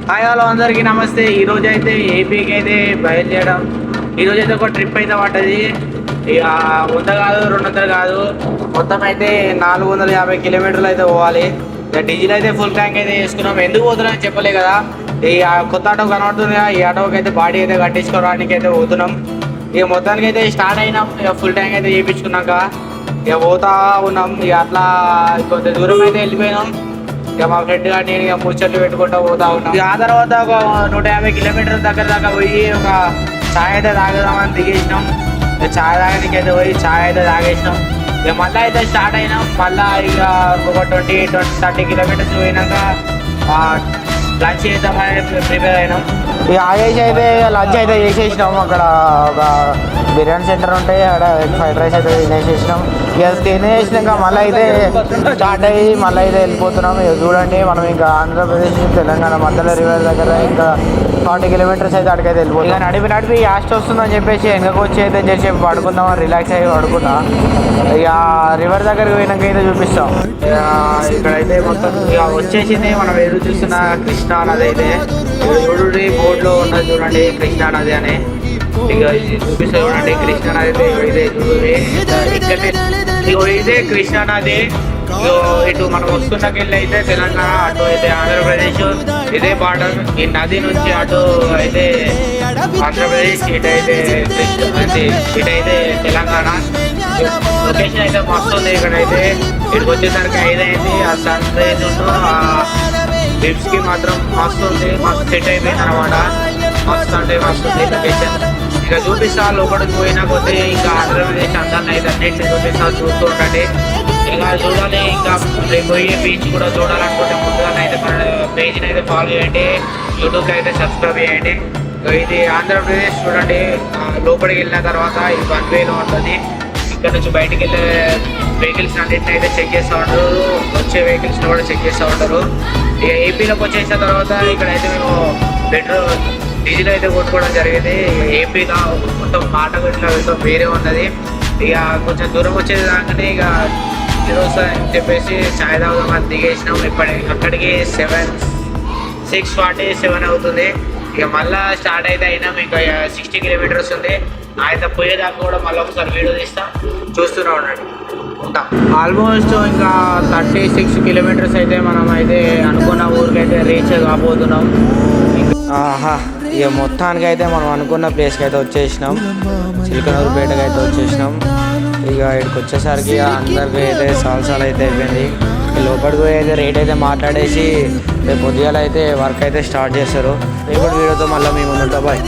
Hi hello అందరికీ నమస్తే. ఈరోజు అయితే ఏపీకి అయితే బయలుదేరడం. ఈరోజు అయితే ఒక ట్రిప్ అయితే పడ్డది. ఇక 100 కాదు 200 కాదు, మొత్తం అయితే 450 కిలోమీటర్లు అయితే పోవాలి. ఇక డీజిల్ అయితే ఫుల్ ట్యాంక్ అయితే వేసుకున్నాం. ఎందుకు పోతున్నాం చెప్పలే కదా. ఈ కొత్త ఆటో కనబడుతుంది, ఈ ఆటోకి అయితే బాడీ అయితే కట్టించుకోవడానికి అయితే పోతున్నాం. ఇక మొత్తానికి అయితే స్టార్ట్ అయినాం. ఇక ఫుల్ ట్యాంక్ అయితే చేయించుకున్నాక ఇక పోతా ఉన్నాం. ఇక అట్లా కొంత దూరం అయితే వెళ్ళిపోయినాం. ఇక మా ఫ్రెండ్ కానీ నేను ఇక ముచ్చట్లు పెట్టుకుంటూ పోతా ఉన్నాం. ఇక ఆ తర్వాత ఒక 150 కిలోమీటర్ల దగ్గర దాకా పోయి ఒక ఛాయ్ అయితే తాగదామని దిగేసినాం. ఇక ఛాయ్ తాగడానికి అయితే పోయి ఛాయ్ అయితే తాగేసినాం. ఇక మళ్ళీ అయితే స్టార్ట్ అయినాం. మళ్ళీ ఇక ఒక 20-30 కిలోమీటర్స్ పోయినాక లంచ్ చేద్దామని ప్రిపేర్ అయినాం. ఇక ఆగేసి అయితే లంచ్ అయితే చేసేసినాం. అక్కడ ఒక బిర్యానీ సెంటర్ ఉంటాయి, అక్కడ ఫ్రైడ్ రైస్ అయితే తినేసేసినాం. ఇక తినేసినాక మళ్ళీ అయితే స్టార్ట్ అయ్యి మళ్ళీ అయితే వెళ్ళిపోతున్నాం. ఇక చూడండి, మనం ఇంకా ఆంధ్రప్రదేశ్ తెలంగాణ మధ్యలో రివర్ దగ్గర ఇంకా 40 కిలోమీటర్స్ అయితే అక్కడికైతే వెళ్ళిపోతాం. ఇక నడిపి యాస్ట్ వస్తుందని చెప్పేసి వెనకకు వచ్చి అయితే చేసి పడుకుందామని రిలాక్స్ అయ్యి పడుకున్నా. ఇక రివర్ దగ్గరికి పోయినాక అయితే చూపిస్తాం. ఇక్కడైతే మొత్తం ఇక వచ్చేసింది మనం ఎదురు చూస్తున్న కృష్ణా నది అయితే. చూడండి బోర్డులో ఉన్నది, చూడండి కృష్ణా నది అని. ఇక చూపిస్తా చూడండి కృష్ణా నది అయితే ఇదే చూడండి. ఇదే కృష్ణా నది. ఇటు మనం వస్తున్నకెళ్ళి అయితే తెలంగాణ, అటు అయితే ఆంధ్రప్రదేశ్. ఇదే బార్డర్. ఈ నది నుంచి అటు అయితే ఆంధ్రప్రదేశ్, ఇటైతే ఇటైతే తెలంగాణ. లొకేషన్ అయితే మస్తు ఉంది. ఇక్కడైతే ఇక్కడికి వచ్చేసరికి 5 అయింది. ఆ సన్ రైజ్ లిప్స్ కి మాత్రం మస్తు ఉంది, మస్తు సెట్ అయిపోయింది అనమాట. మస్తు అంటే మస్తు ఉంది లొకేషన్. ఇక చూపిస్తా లోపలికి పోయినా కొద్ది ఇంకా ఆంధ్రప్రదేశ్ అందాన్ని అయితే అన్నింటినీ చూపిస్తా, చూస్తూ ఉండండి. ఇంకా చూడాలి, ఇంకా రేపు పోయి బీచ్ కూడా చూడాలనుకుంటే ముందుగా అయితే మన పేజ్ని అయితే ఫాలో చేయండి, యూట్యూబ్కి అయితే సబ్స్క్రైబ్ చేయండి. ఇది ఆంధ్రప్రదేశ్ చూడండి. లోపలికి వెళ్ళిన తర్వాత ఇది 1 వేలో ఉంటుంది. ఇక్కడ నుంచి బయటికి వెళ్ళే వెహికల్స్ అన్నింటినీ అయితే చెక్ చేస్తూ ఉంటారు, వచ్చే వెహికల్స్ని కూడా చెక్ చేస్తూ ఉంటారు. ఇక ఏపీలోకి వచ్చేసిన తర్వాత ఇక్కడైతే మేము పెట్రోల్ డీజిల్ అయితే కొట్టుకోవడం జరిగింది. ఏపీగా మొత్తం మాటకు ఇట్లా వెళ్తాం వేరే ఉన్నది. ఇక కొంచెం దూరం వచ్చేది దాకానే ఇక ఈరోజు అని చెప్పేసి ఛాయ్ తాగుదామని దిగేసినాం. అక్కడికి 6:47 అవుతుంది. ఇక మళ్ళీ స్టార్ట్ అయితే అయినాం. ఇంకా 60 కిలోమీటర్స్ ఉంది. అయితే పోయేదాకా కూడా మళ్ళీ ఒకసారి వీడియో తీస్తాం, చూస్తూనే ఉండండి. ఉంటాం. ఆల్మోస్ట్ ఇంకా 36 కిలోమీటర్స్ అయితే మనం అయితే అనుకున్న ఊరికైతే రీచ్ కాబోతున్నాం. ఇక మొత్తానికి అయితే మనం అనుకున్న ప్లేస్కి అయితే వచ్చేసినాం. చిలకనూరుపేటకి అయితే వచ్చేసినాం. ఇక ఇక్కడికి వచ్చేసరికి అందరికీ అయితే సాల్సాలు అయితే అయిపోయింది. లోపలికి పోయి అయితే రేట్ అయితే మాట్లాడేసి రేపు పొద్దుగాల అయితే వర్క్ అయితే స్టార్ట్ చేస్తారు. రేపటి వీడియోతో మళ్ళీ మేము ఉంటాం. బాయ్.